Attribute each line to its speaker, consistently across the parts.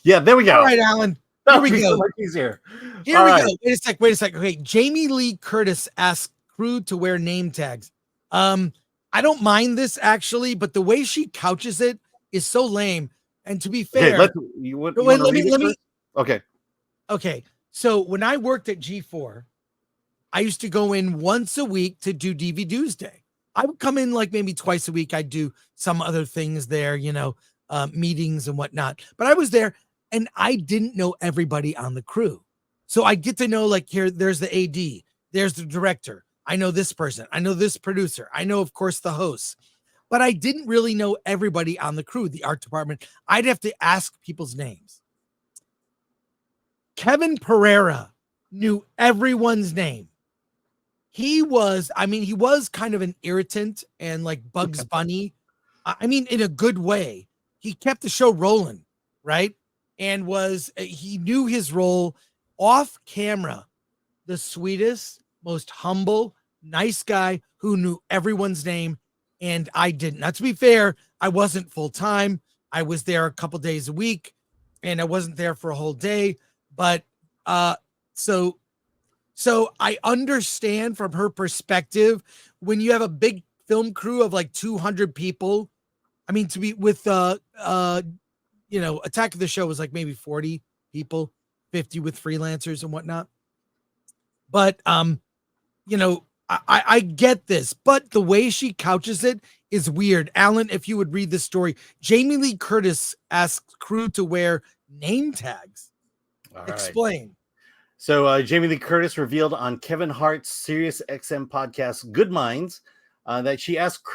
Speaker 1: Yeah, there we go.
Speaker 2: All right, Alan. Here we go.
Speaker 1: So much easier.
Speaker 2: Here we go. Wait a sec. Okay, Jamie Lee Curtis asked crew to wear name tags. I don't mind this actually, but the way she couches it is so lame. And to be fair,
Speaker 1: let me.
Speaker 2: Okay. So when I worked at G4, I used to go in once a week to do DVD Day. I would come in like maybe twice a week. I'd do some other things there, meetings and whatnot. But I was there and I didn't know everybody on the crew. So I get to know, like, there's the AD, there's the director. I know this person. I know this producer. I know, of course, the hosts. But I didn't really know everybody on the crew, the art department. I'd have to ask people's names. Kevin Pereira knew everyone's name. He was kind of an irritant and like Bugs Bunny. In a good way. He kept the show rolling, right? And he knew his role off camera. The sweetest, most humble, nice guy who knew everyone's name. And I didn't. Now, to be fair, I wasn't full time. I was there a couple days a week and I wasn't there for a whole day. But so I understand from her perspective when you have a big film crew of like 200 people. I mean, to be with Attack of the Show was like maybe 40 people, 50 with freelancers and whatnot. But I get this, but the way she couches it is weird. Alan, if you would read the story, Jamie Lee Curtis asked crew to wear name tags.
Speaker 1: All
Speaker 2: Explain.
Speaker 1: Right. So Jamie Lee Curtis revealed on Kevin Hart's Sirius XM podcast, Good Minds, that she asked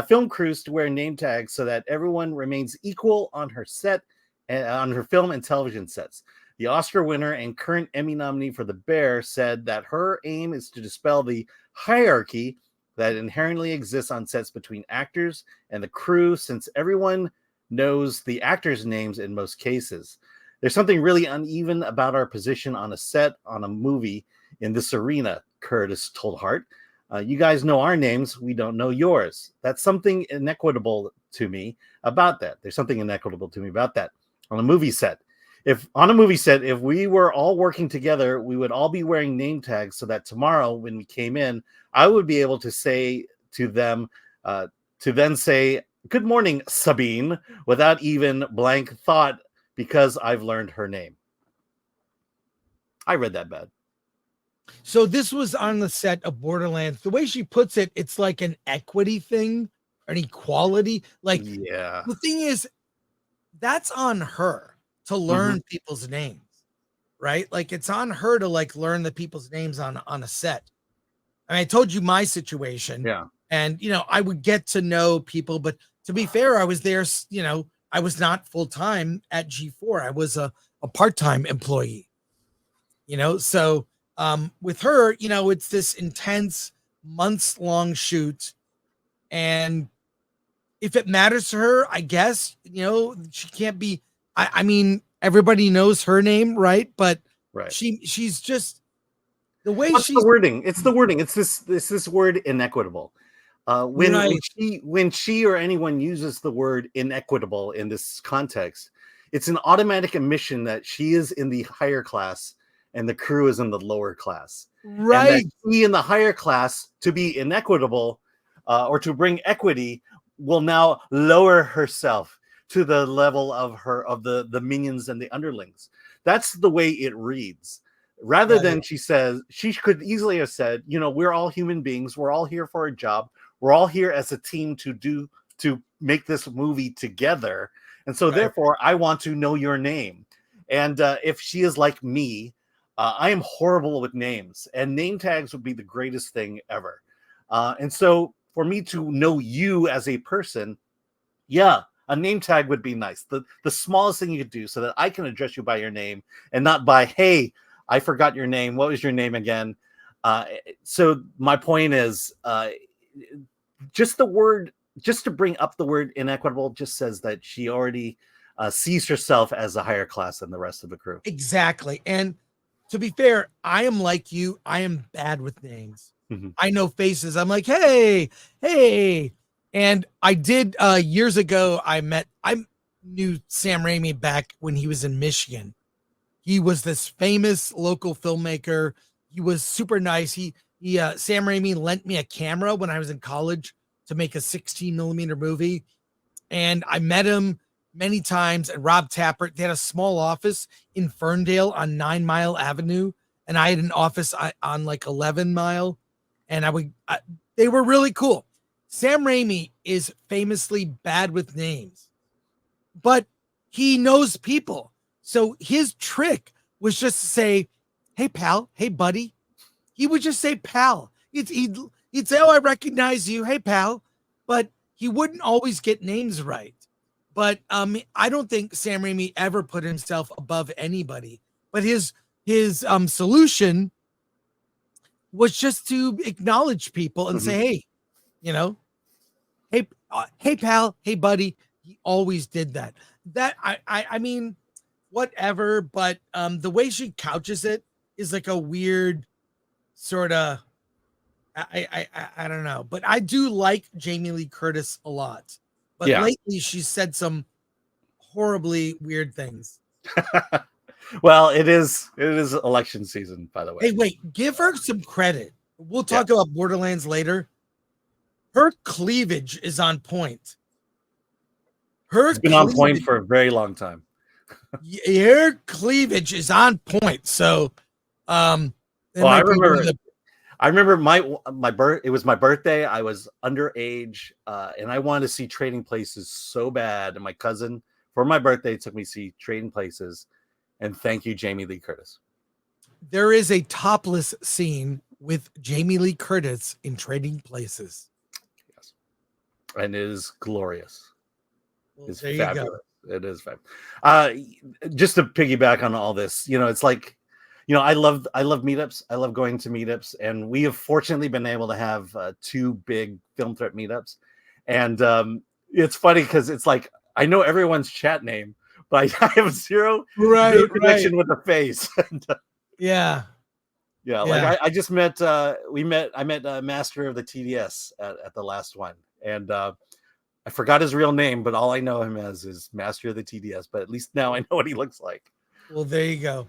Speaker 1: film crews to wear name tags so that everyone remains equal on her set, on her film and television sets. The Oscar winner and current Emmy nominee for The Bear said that her aim is to dispel the hierarchy that inherently exists on sets between actors and the crew, since everyone knows the actors' names in most cases. There's something really uneven about our position on a set on a movie in this arena, Curtis told Hart. You guys know our names. We don't know yours. That's something inequitable to me about that. There's something inequitable to me about that on a movie set. If we were all working together, we would all be wearing name tags so that tomorrow when we came in, I would be able to say to them, to then say, "Good morning, Sabine," without even blank thought, because I've learned her name. I read that bad.
Speaker 2: So this was on the set of Borderlands. The way she puts it, it's like an equity thing, an equality. Like,
Speaker 1: yeah.
Speaker 2: The thing is, that's on her to learn people's names, right? Like, it's on her to like learn the people's names on a set. I told you my situation.
Speaker 1: Yeah.
Speaker 2: And, I would get to know people, but to be fair, I was there, I was not full-time at G4. I was a part-time employee, so with her, it's this intense months-long shoot. And if it matters to her, I guess, she can't be, I mean, everybody knows her name, right? But
Speaker 1: right.
Speaker 2: She's just the way
Speaker 1: It's the wording. It's the wording. It's this word inequitable. When she or anyone uses the word inequitable in this context, it's an automatic admission that she is in the higher class and the crew is in the lower class.
Speaker 2: Right.
Speaker 1: And that she in the higher class, to be inequitable or to bring equity, will now lower herself to the level of the minions and the underlings. That's the way it reads. Rather than she could easily have said, we're all human beings. We're all here for a job. We're all here as a team to make this movie together. And so therefore, I want to know your name. And if she is like me, I am horrible with names. And name tags would be the greatest thing ever. And so for me to know you as a person, a name tag would be nice. The smallest thing you could do so that I can address you by your name and not by, hey, I forgot your name. What was your name again? So my point is, just to bring up the word inequitable just says that she already sees herself as a higher class than the rest of the crew.
Speaker 2: Exactly. And to be fair, I am like you. I am bad with names. I know faces. I'm like, hey. And I did years ago, knew Sam Raimi back when he was in Michigan. He was this famous local filmmaker. He was super nice. Sam Raimi lent me a camera when I was in college to make a 16 millimeter movie. And I met him many times at Rob Tappert. They had a small office in Ferndale on 9 Mile Avenue. And I had an office on like 11 Mile. And they were really cool. Sam Raimi is famously bad with names, but he knows people. So his trick was just to say, hey, pal, hey, buddy. He would just say, pal. He'd say, oh, I recognize you. Hey, pal. But he wouldn't always get names right. But I don't think Sam Raimi ever put himself above anybody. But his solution was just to acknowledge people and say, hey, hey, pal, hey, buddy. He always did that. I mean, whatever. But the way she couches it is like a weird sort of, I don't know. But I do like Jamie Lee Curtis a lot. But lately she's said some horribly weird things.
Speaker 1: Well, it is election season, by the way.
Speaker 2: Hey, wait, give her some credit. We'll talk about Borderlands later. Her cleavage is on point.
Speaker 1: It's been on point for a very long time.
Speaker 2: Her cleavage is on point. So,
Speaker 1: I remember it was my birthday. I was underage, and I wanted to see Trading Places so bad. And my cousin, for my birthday, took me to see Trading Places. And thank you, Jamie Lee Curtis.
Speaker 2: There is a topless scene with Jamie Lee Curtis in Trading Places.
Speaker 1: Yes. And it is glorious.
Speaker 2: Well,
Speaker 1: it's
Speaker 2: there
Speaker 1: fabulous. It is fabulous. Just to piggyback on all this, it's like, I love meetups. I love going to meetups. And we have fortunately been able to have 2 big Film Threat meetups. And it's funny because it's like, I know everyone's chat name, but I have zero connection with the face.
Speaker 2: Yeah.
Speaker 1: Like I just met. I met Master of the TDS at the last one, and I forgot his real name, but all I know him as is Master of the TDS. But at least now I know what he looks like.
Speaker 2: Well, there you go.